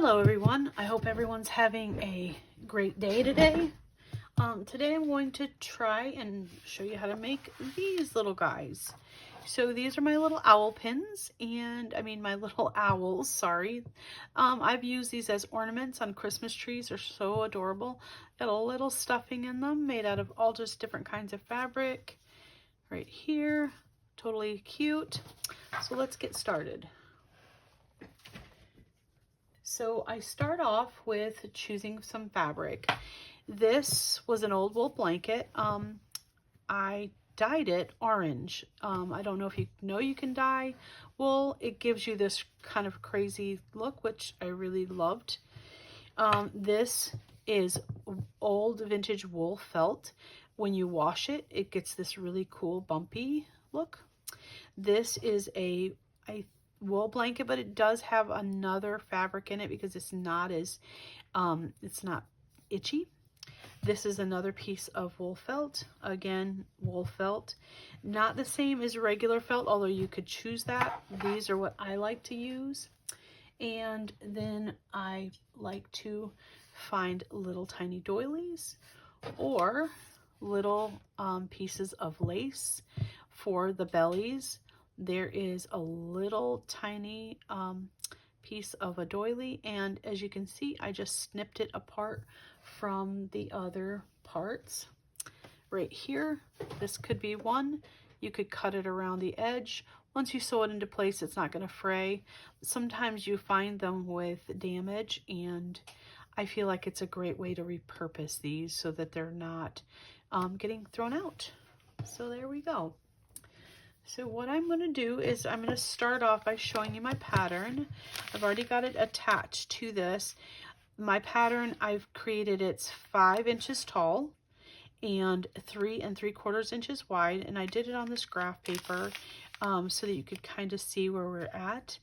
Hello everyone, I hope everyone's having a great day today. Today I'm going to try and show you how to make these little guys. So these are my little owl pins, and my little owls, sorry. I've used these as ornaments on Christmas trees. They're so adorable. Got a little stuffing in them made out of all just different kinds of fabric. Right here, totally cute. So let's get started. So I start off with choosing some fabric. This was an old wool blanket. I dyed it orange. I don't know if you know you can dye wool. It gives you this kind of crazy look, which I really loved. This is old vintage wool felt. When you wash it, it gets this really cool bumpy look. This is a wool blanket, but it does have another fabric in it because it's not as it's not itchy. This is another piece of wool felt. Again, wool felt, not the same as regular felt, although you could choose that. These are what I like to use. And then I like to find little tiny doilies or little pieces of lace for the bellies. There is a little tiny piece of a doily, and as you can see, I just snipped it apart from the other parts. Right here, this could be one. You could cut it around the edge. Once you sew it into place, it's not going to fray. Sometimes you find them with damage, and I feel like it's a great way to repurpose these so that they're not getting thrown out. So there we go. So what I'm going to do is I'm going to start off by showing you my pattern. I've already got it attached to this. My pattern, I've created, it's 5 inches tall and 3 3/4 inches wide, and I did it on this graph paper so that you could kind of see where we're at.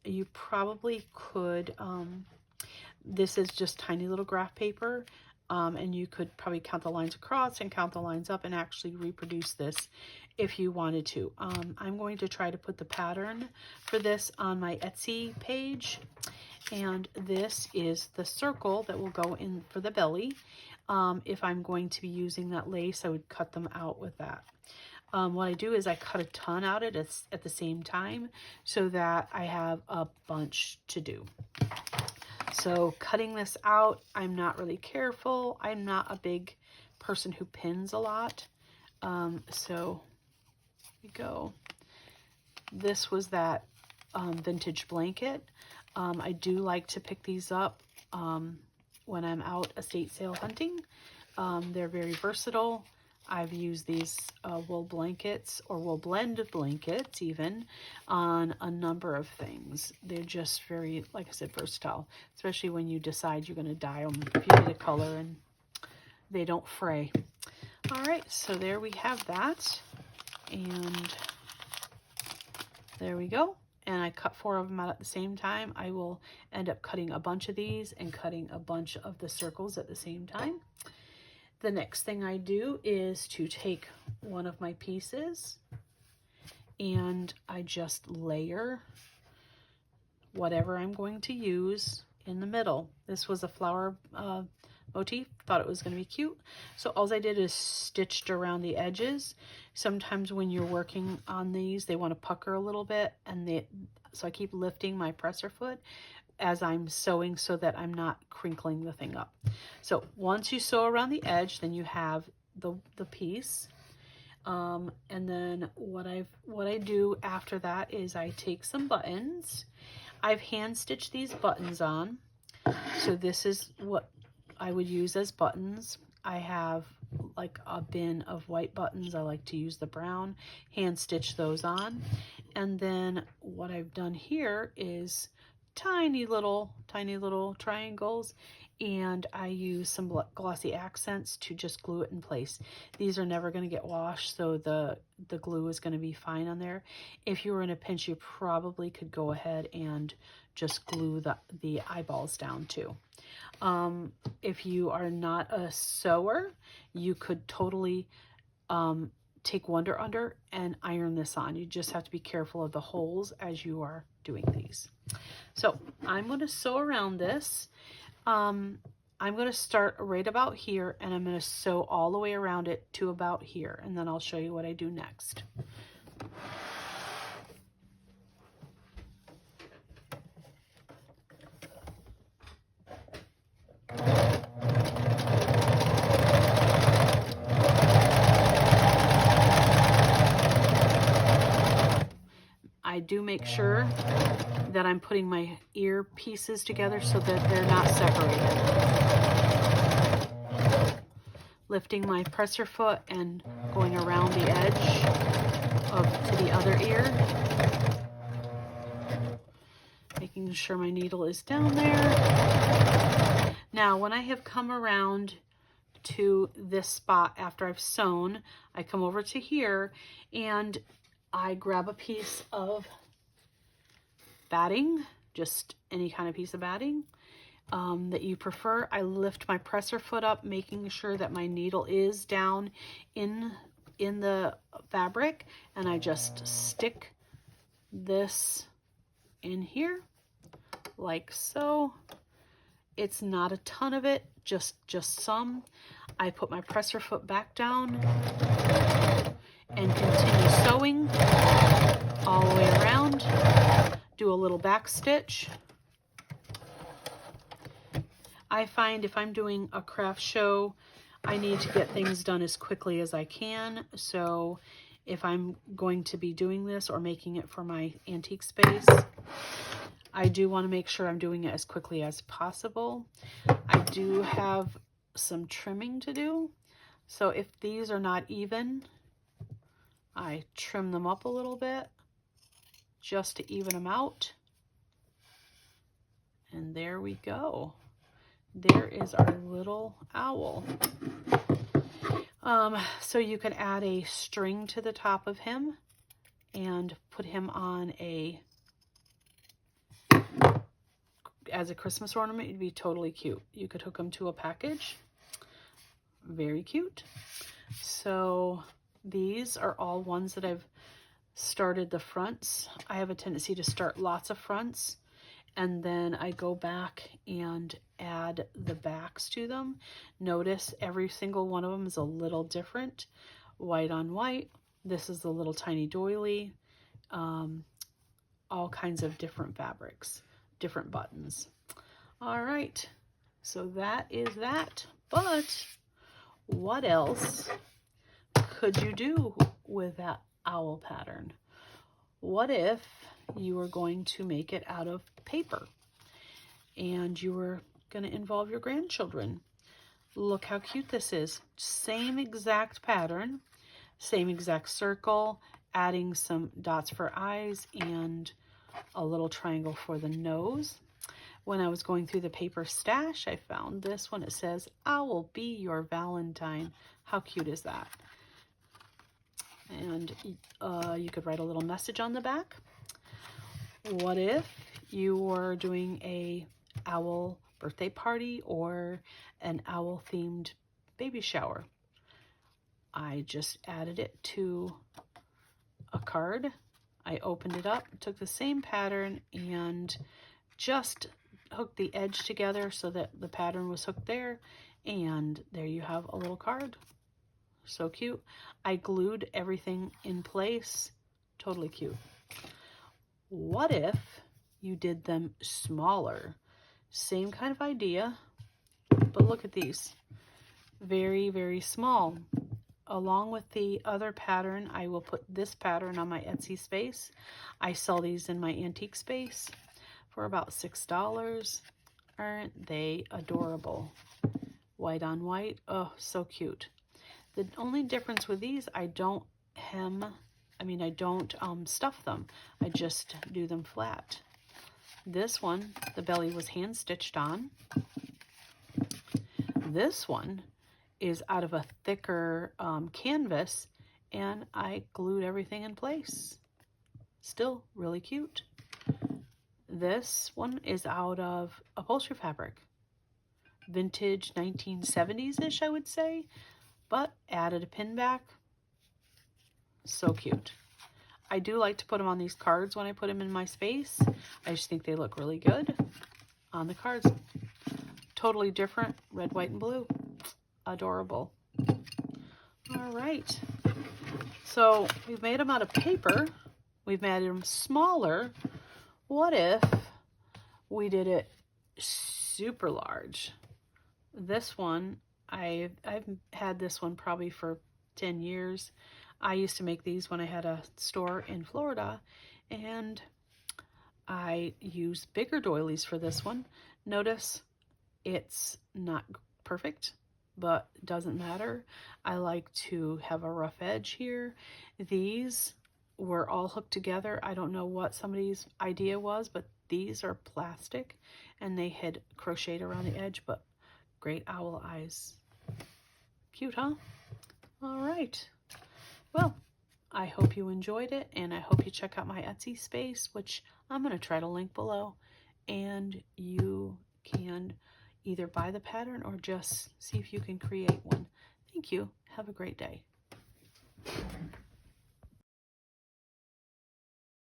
You probably could, this is just tiny little graph paper. And you could probably count the lines across and count the lines up and actually reproduce this if you wanted to. I'm going to try to put the pattern for this on my Etsy page. And this is the circle that will go in for the belly. If I'm going to be using that lace, I would cut them out with that. What I do is I cut a ton out at the same time so that I have a bunch to do. So cutting this out, I'm not really careful. I'm not a big person who pins a lot. So here we go. This was that vintage blanket. I do like to pick these up when I'm out estate sale hunting. They're very versatile. I've used these wool blankets or wool blend blankets even on a number of things. They're just very, like I said, versatile, especially when you decide you're going to dye them if you need a color and they don't fray. All right, so there we have that. And there we go. And I cut 4 of them out at the same time. I will end up cutting a bunch of these and cutting a bunch of the circles at the same time. The next thing I do is to take one of my pieces and I just layer whatever I'm going to use in the middle. This was a flower motif. Thought it was going to be cute. So all I did is stitched around the edges. Sometimes when you're working on these, they want to pucker a little bit, and so I keep lifting my presser foot as I'm sewing so that I'm not crinkling the thing up. So once you sew around the edge, then you have the piece. And then what I do after that is I take some buttons. I've hand stitched these buttons on. So this is what I would use as buttons. I have like a bin of white buttons. I like to use the brown, hand stitch those on. And then what I've done here is tiny little triangles, and I use some glossy accents to just glue it in place. These are never going to get washed, so the glue is going to be fine on there. If you were in a pinch, you probably could go ahead and just glue the eyeballs down too. If you are not a sewer, you could totally take Wonder Under and iron this on. You just have to be careful of the holes as you are doing these. So I'm going to sew around this. I'm going to start right about here, and I'm going to sew all the way around it to about here, and then I'll show you what I do next. I do make sure that I'm putting my ear pieces together so that they're not separated. Lifting my presser foot and going around the edge to the other ear. Making sure my needle is down there. Now, when I have come around to this spot after I've sewn, I come over to here and I grab a piece of batting, just any kind of piece of batting that you prefer. I lift my presser foot up, making sure that my needle is down in the fabric, and I just stick this in here like so. It's not a ton of it, just some. I put my presser foot back down and continue sewing all the way around. Do a little back stitch. I find if I'm doing a craft show, I need to get things done as quickly as I can. So if I'm going to be doing this or making it for my antique space, I do want to make sure I'm doing it as quickly as possible. I do have some trimming to do. So if these are not even, I trim them up a little bit just to even them out. And there we go. There is our little owl. So you could add a string to the top of him and put him on as a Christmas ornament. It'd be totally cute. You could hook him to a package. Very cute. So these are all ones that I've started the fronts. I have a tendency to start lots of fronts, and then I go back and add the backs to them. Notice every single one of them is a little different. White on white. This is the little tiny doily. All kinds of different fabrics, different buttons. All right, so that is that. But what else could you do with that owl pattern? What if you were going to make it out of paper and you were going to involve your grandchildren? Look how cute this is. Same exact pattern, same exact circle, adding some dots for eyes and a little triangle for the nose. When I was going through the paper stash, I found this one. It says, "I will be your Valentine." How cute is that? And you could write a little message on the back. What if you were doing a owl birthday party or an owl themed baby shower? I just added it to a card. I opened it up, took the same pattern and just hooked the edge together so that the pattern was hooked there, and there you have a little card. So cute. I glued everything in place. Totally cute. What if you did them smaller? Same kind of idea, but look at these. Very, very small. Along with the other pattern, I will put this pattern on my Etsy space. I sell these in my antique space for about $6. Aren't they adorable? White on white. Oh, so cute. The only difference with these, I don't stuff them. I just do them flat. This one, the belly was hand stitched on. This one is out of a thicker canvas, and I glued everything in place. Still really cute. This one is out of upholstery fabric. Vintage 1970s-ish, I would say, but added a pin back. So cute. I do like to put them on these cards when I put them in my space. I just think they look really good on the cards. Totally different, red, white, and blue. Adorable. All right. So we've made them out of paper. We've made them smaller. What if we did it super large? This one, I've had this one probably for 10 years. I used to make these when I had a store in Florida, and I use bigger doilies for this one. Notice it's not perfect, but it doesn't matter. I like to have a rough edge here. These were all hooked together. I don't know what somebody's idea was, but these are plastic and they had crocheted around the edge, but great owl eyes. Cute, huh? All right. Well, I hope you enjoyed it, and I hope you check out my Etsy space, which I'm going to try to link below, and you can either buy the pattern or just see if you can create one. Thank you. Have a great day.